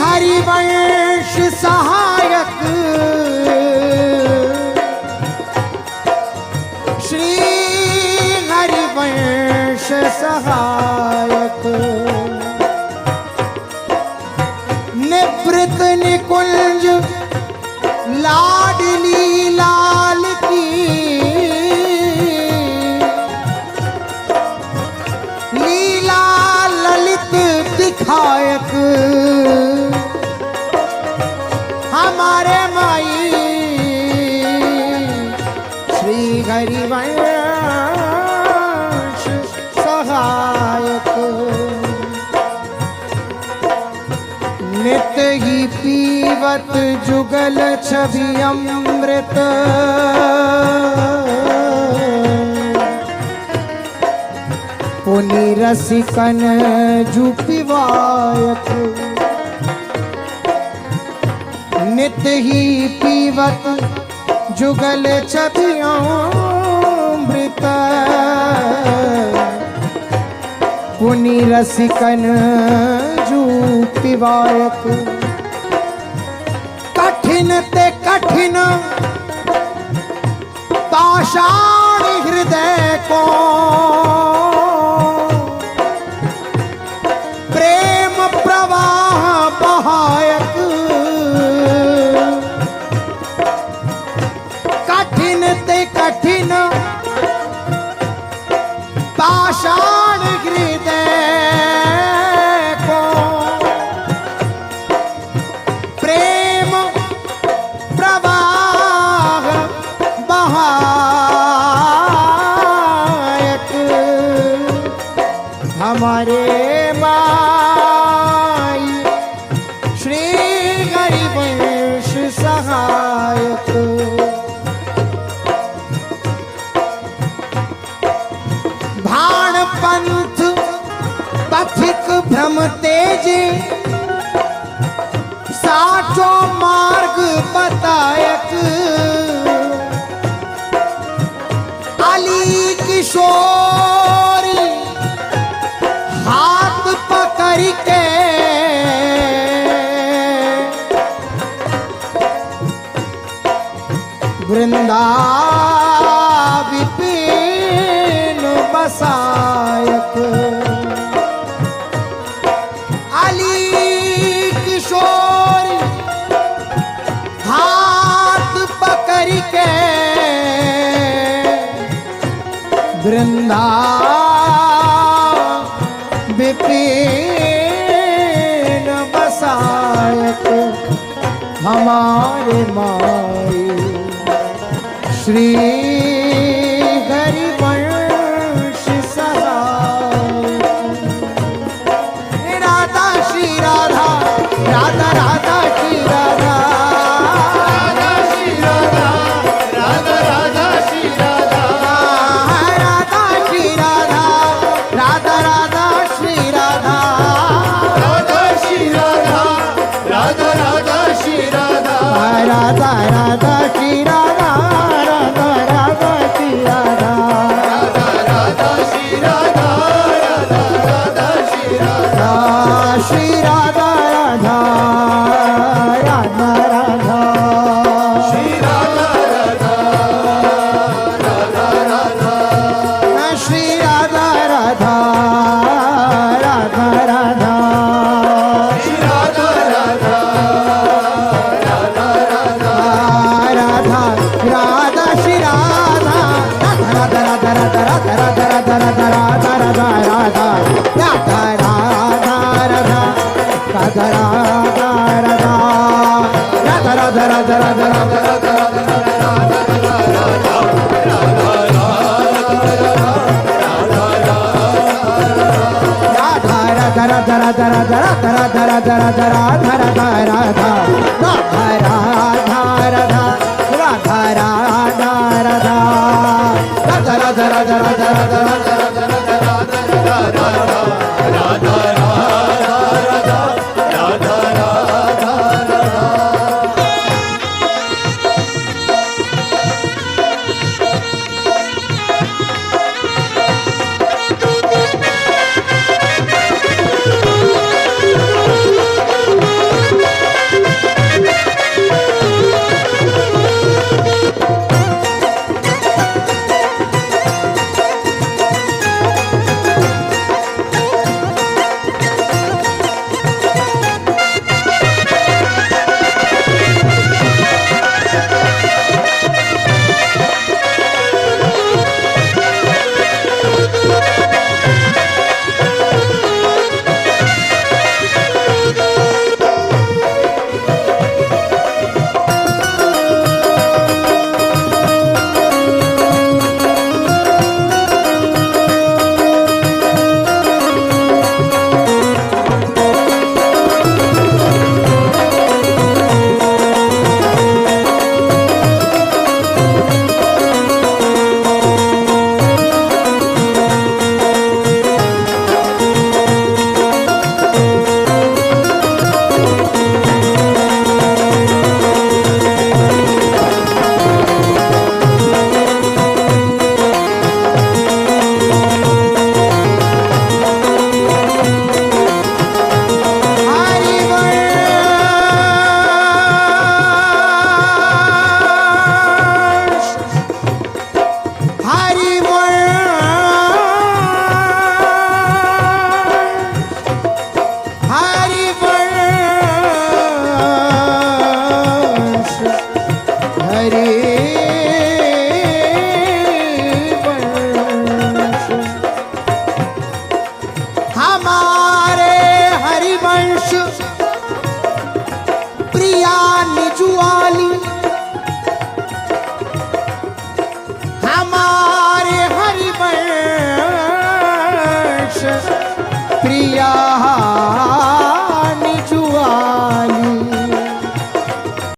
हरिवंश सहायक, श्री हरिवंश सहायक, निवृत्त निकुंज लाडली लाल की, लीला ललित दिखायक, हमारे माई श्री हरिवंश सहायक। नित ही पीवत जुगल छवि अमृत, पुनि रसिकन जुपिवायक। नित ही पीवत जुगल छवि अमृत, पुनि रसिकन जुपिवायक। कठिन ते कठिन पाषाण हृदय को, प्रेम प्रवाह बहायक। कठिन ते कठिन पाषाण हृदय को, प्रेम प्रवाह बहायक। हमारे माई श्री हरिवंश सहायक। भाण पंथ पथिक भ्रम तेजे, साचो मार्ग बतायक। अली किशोरी हाथ पकड़ के, वृंदा विपिन बसायक। अली किशोरी हाथ पकड़ के, वृंदा विपिन बसायक। हमारे माई श्री हरिवंश सहायक। राधा श्री राधा, राधा राधा श्री राधा, राधा श्री राधा, राधा राधा श्री राधा, राधा श्री राधा, राधा राधा श्री राधा, राधा श्री राधा, राधा राधा श्री राधा, राधा राधा श्री राधा, राधा राधा श्री राधा, राधा राधा श्री राधा, राधा राधा श्री राधा, श्री राधा राधा, राधा राधा, श्री राधा राधा, राधा राधा, श्री राधा राधा, राधा राधा, श्री राधा राधा, राधा राधा, राधा राधा श्री राधा, राधा राधा राधा राधा राधा राधा राधा राधा राधा राधा, राधा राधा राधा, राधा राधा राधा, राधा राधा राधा राधा राधा, राधा राधा राधा राधा राधा राधा राधा राधा राधा राधा राधा